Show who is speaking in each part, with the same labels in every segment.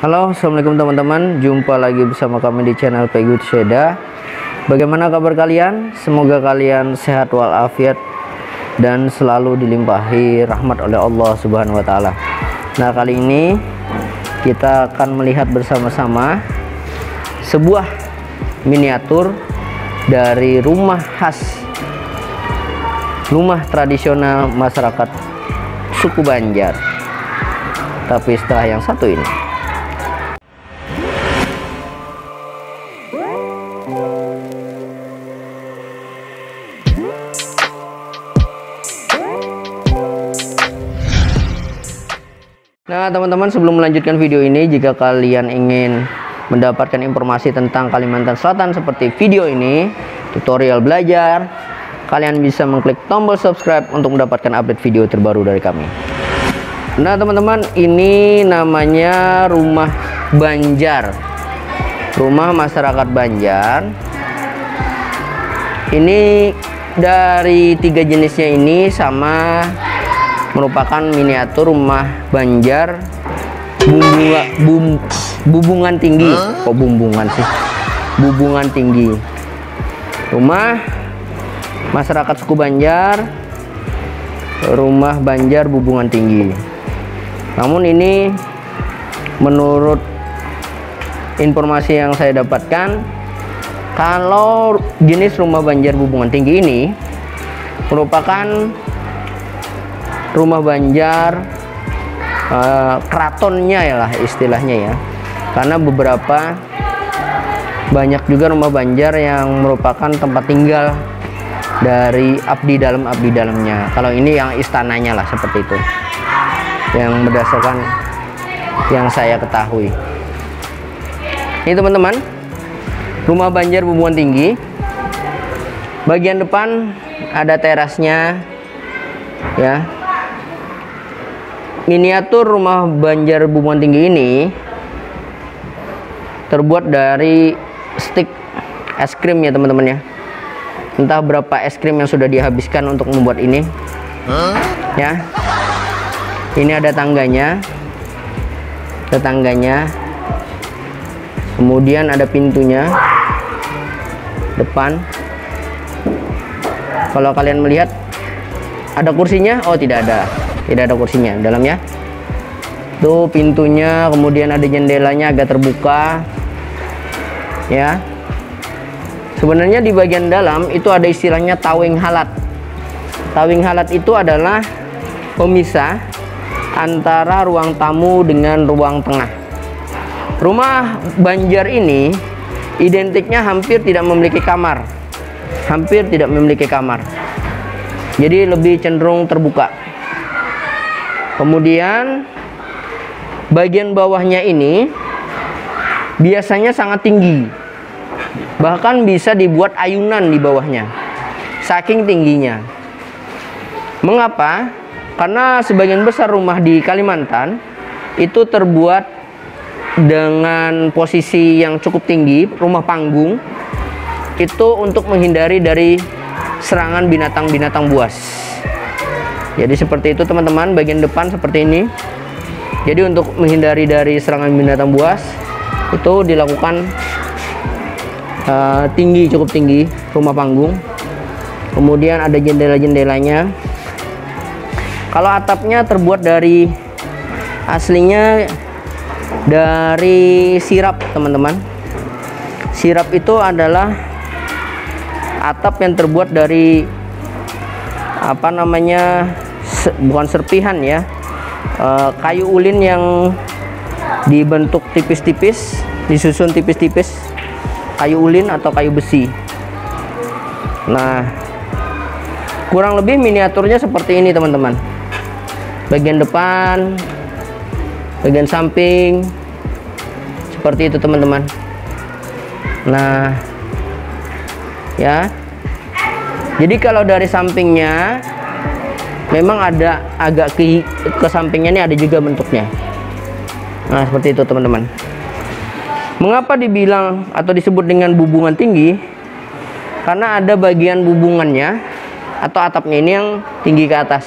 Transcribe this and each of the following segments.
Speaker 1: Halo, assalamualaikum teman-teman. Jumpa lagi bersama kami di channel Peggy Seda. Bagaimana kabar kalian? Semoga kalian sehat walafiat dan selalu dilimpahi rahmat oleh Allah Subhanahu wa Ta'ala. Nah, kali ini kita akan melihat bersama-sama sebuah miniatur dari rumah khas, rumah tradisional masyarakat suku Banjar. Tapi setelah yang satu ini. Nah teman-teman, sebelum melanjutkan video ini, jika kalian ingin mendapatkan informasi tentang Kalimantan Selatan seperti video ini, tutorial belajar, kalian bisa mengklik tombol subscribe untuk mendapatkan update video terbaru dari kami. Nah teman-teman, ini namanya rumah Banjar, rumah masyarakat Banjar. Ini dari tiga jenisnya ini sama, merupakan miniatur rumah Banjar bubungan tinggi. Kok bumbungan sih? Bubungan tinggi. Rumah masyarakat suku Banjar, rumah Banjar bubungan tinggi. Namun ini menurut informasi yang saya dapatkan, kalau jenis rumah Banjar bubungan tinggi ini merupakan rumah Banjar keratonnya ya lah istilahnya ya, karena banyak juga rumah Banjar yang merupakan tempat tinggal dari abdi dalamnya. Kalau ini yang istananya lah, seperti itu yang berdasarkan yang saya ketahui. Ini teman-teman, rumah Banjar bubungan tinggi. Bagian depan ada terasnya ya. Miniatur rumah Banjar bubungan tinggi ini terbuat dari stik es krim ya teman-teman ya. Entah berapa es krim yang sudah dihabiskan untuk membuat ini ya. Ini ada tangganya, kemudian ada pintunya depan. Kalau kalian melihat, ada kursinya? Oh, tidak ada kursinya dalamnya. Tuh pintunya, kemudian ada jendelanya agak terbuka ya. Sebenarnya di bagian dalam itu ada istilahnya tawing halat. Tawing halat itu adalah pemisah antara ruang tamu dengan ruang tengah. Rumah Banjar ini identiknya hampir tidak memiliki kamar. Jadi lebih cenderung terbuka. Kemudian bagian bawahnya ini biasanya sangat tinggi, bahkan bisa dibuat ayunan di bawahnya, saking tingginya. Mengapa? Karena sebagian besar rumah di Kalimantan itu terbuat dengan posisi yang cukup tinggi, rumah panggung, itu untuk menghindari dari serangan binatang-binatang buas. Jadi seperti itu teman-teman, bagian depan seperti ini. Jadi untuk menghindari dari serangan binatang buas itu dilakukan cukup tinggi rumah panggung. Kemudian ada jendela-jendelanya. Kalau atapnya terbuat dari aslinya dari sirap teman-teman. Sirap itu adalah atap yang terbuat dari bukan serpihan ya, kayu ulin yang dibentuk tipis-tipis, disusun tipis-tipis, kayu ulin atau kayu besi. Nah, kurang lebih miniaturnya seperti ini teman-teman. Bagian depan, bagian samping, seperti itu teman-teman. Nah ya, jadi kalau dari sampingnya memang ada agak ke sampingnya, ini ada juga bentuknya. Nah seperti itu teman-teman. Mengapa dibilang atau disebut dengan bubungan tinggi? Karena ada bagian bubungannya atau atapnya ini yang tinggi ke atas.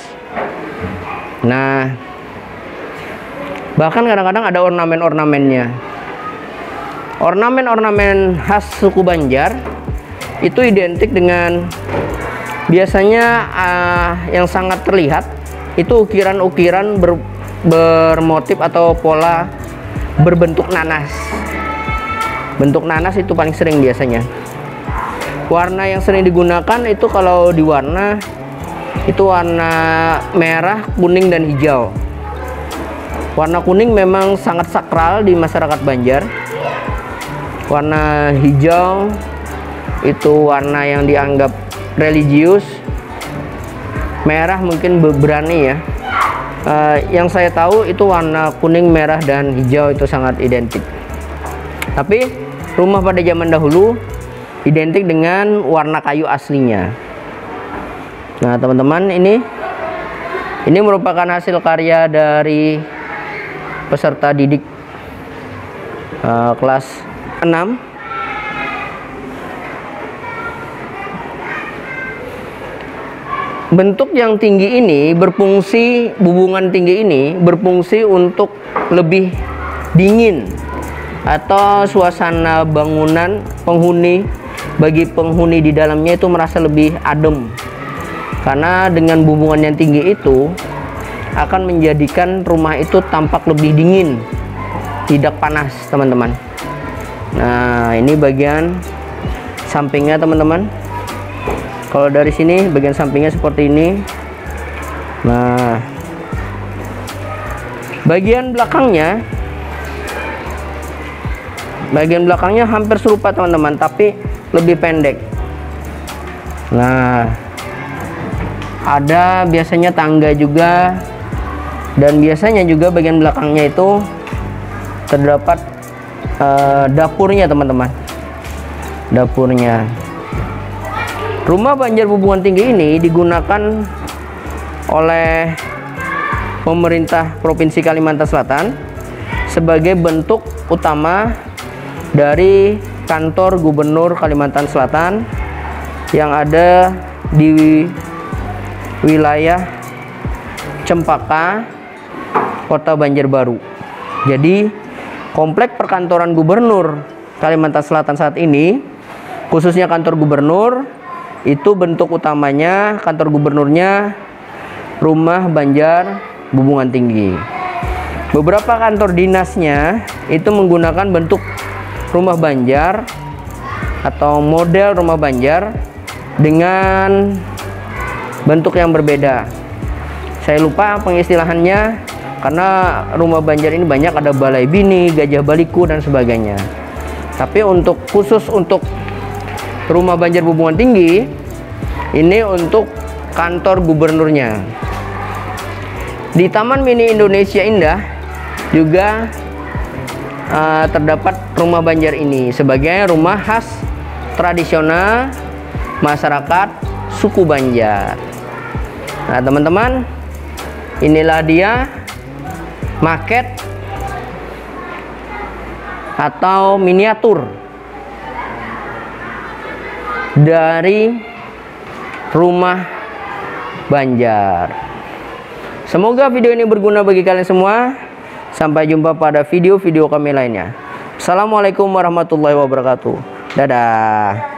Speaker 1: Nah Bahkan kadang-kadang ada ornamen-ornamennya. Ornamen-ornamen khas suku Banjar itu identik dengan biasanya yang sangat terlihat itu ukiran-ukiran bermotif atau pola berbentuk nanas. Bentuk nanas itu paling sering biasanya. Warna yang sering digunakan itu kalau di warna itu warna merah, kuning, dan hijau. Warna kuning memang sangat sakral di masyarakat Banjar. Warna hijau itu warna yang dianggap religius. Merah mungkin berani ya. Yang saya tahu itu warna kuning, merah, dan hijau itu sangat identik. Tapi rumah pada zaman dahulu identik dengan warna kayu aslinya. Nah teman-teman, ini merupakan hasil karya dari peserta didik kelas 6. Bentuk yang tinggi ini berfungsi, bubungan tinggi ini berfungsi untuk lebih dingin atau suasana bangunan bagi penghuni di dalamnya itu merasa lebih adem. Karena dengan bubungan yang tinggi itu akan menjadikan rumah itu tampak lebih dingin, tidak panas, teman-teman. Nah, ini bagian sampingnya, teman-teman. Kalau dari sini bagian sampingnya seperti ini. Nah, bagian belakangnya hampir serupa, teman-teman, tapi lebih pendek. Nah, ada biasanya tangga juga, dan biasanya juga bagian belakangnya itu terdapat dapurnya, teman-teman. Dapurnya. Rumah Banjar Bubungan Tinggi ini digunakan oleh pemerintah Provinsi Kalimantan Selatan sebagai bentuk utama dari kantor Gubernur Kalimantan Selatan yang ada di wilayah Cempaka, Kota Banjarbaru. Jadi komplek perkantoran Gubernur Kalimantan Selatan saat ini, khususnya kantor gubernur, itu bentuk utamanya kantor gubernurnya Rumah Banjar Bubungan Tinggi. Beberapa kantor dinasnya itu menggunakan bentuk rumah Banjar atau model rumah Banjar dengan bentuk yang berbeda. Saya lupa pengistilahannya, karena rumah Banjar ini banyak, ada balai bini, gajah baliku, dan sebagainya. Tapi khusus untuk rumah Banjar Bubungan Tinggi, ini untuk kantor gubernurnya. Di Taman Mini Indonesia Indah juga terdapat rumah Banjar ini sebagai rumah khas tradisional masyarakat suku Banjar. Nah teman-teman, inilah dia maket atau miniatur dari rumah Banjar. Semoga video ini berguna bagi kalian semua. Sampai jumpa pada video-video kami lainnya. Assalamualaikum warahmatullahi wabarakatuh. Dadah.